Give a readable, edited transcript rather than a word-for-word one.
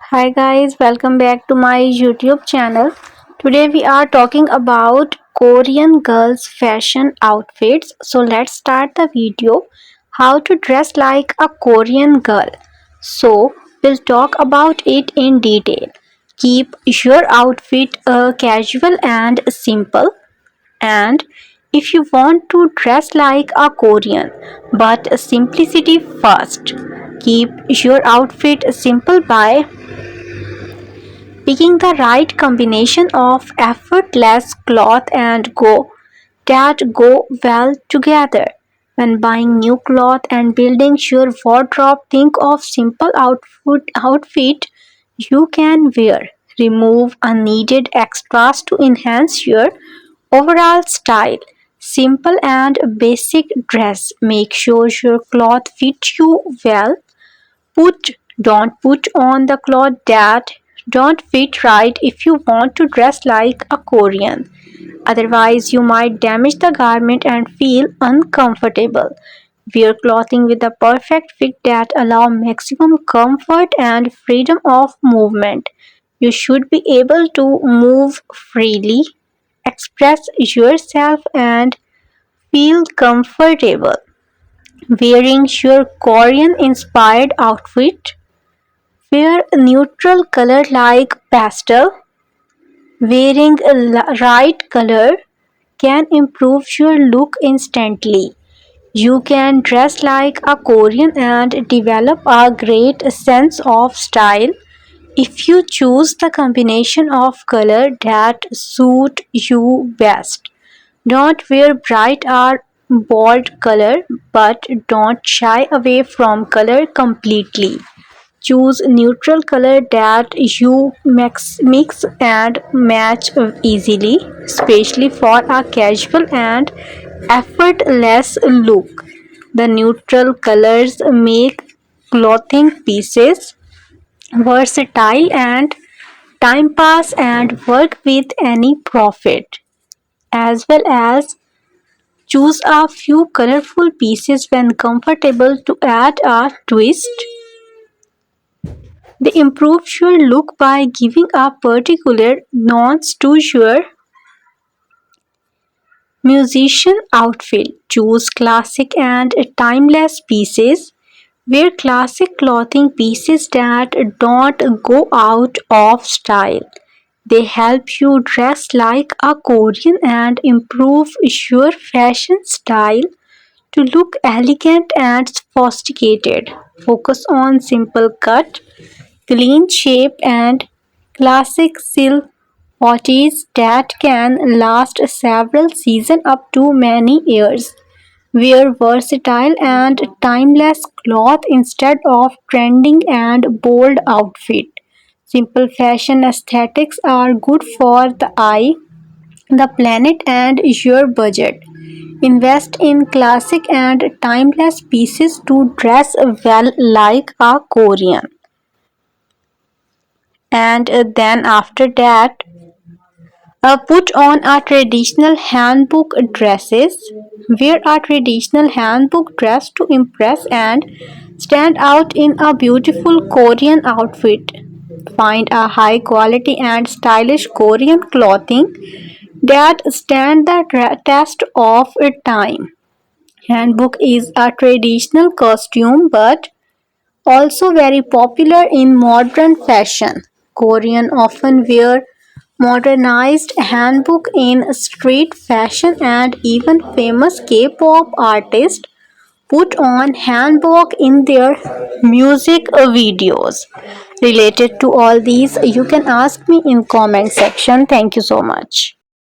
Hi guys, welcome back to my YouTube channel. Today we are talking about Korean girls fashion outfits. So let's start the video. How to dress like a Korean girl. So we'll talk about it in detail. Keep your outfit casual and simple. And if you want to dress like a Korean, but simplicity first. Keep your outfit simple by picking the right combination of effortless cloth and go that go well together. When buying new cloth and building your wardrobe, think of simple outfit you can wear. Remove unneeded extras to enhance your overall style. Simple and basic dress. Make sure your cloth fits you well. Don't put on the clothes that don't fit right if you want to dress like a Korean. Otherwise, you might damage the garment and feel uncomfortable. Wear clothing with the perfect fit that allow maximum comfort and freedom of movement. You should be able to move freely, express yourself and feel comfortable. Wearing your Korean inspired outfit. Wear a neutral color like pastel. Wearing a right color can improve your look instantly. You can dress like a Korean and develop a great sense of style if you choose the combination of color that suit you best. Don't wear bright or bold color, but don't shy away from color completely. Choose neutral color that you mix and match easily, especially for a casual and effortless look. The neutral colors make clothing pieces versatile and time pass and work with any profit, as well as choose a few colorful pieces when comfortable to add a twist. They improve your look by giving a particular nuance to your musician outfit. Choose classic and timeless pieces. Wear classic clothing pieces that don't go out of style. They help you dress like a Korean and improve your fashion style to look elegant and sophisticated. Focus on simple cut, clean shape and classic silhouettes that can last several seasons up to many years. Wear versatile and timeless cloth instead of trending and bold outfit. Simple fashion aesthetics are good for the eye, the planet and your budget. Invest in classic and timeless pieces to dress well like a Korean. And then after that, put on a traditional handbook dresses. Wear a traditional handbook dress to impress and stand out in a beautiful Korean outfit. Find a high quality and stylish Korean clothing that stand the test of time. Handbook is a traditional costume but also very popular in modern fashion. Korean often wear modernized hanbok in street fashion and even famous K-pop artists put on hanbok in their music videos. Related to all these, you can ask me in comment section. Thank you so much.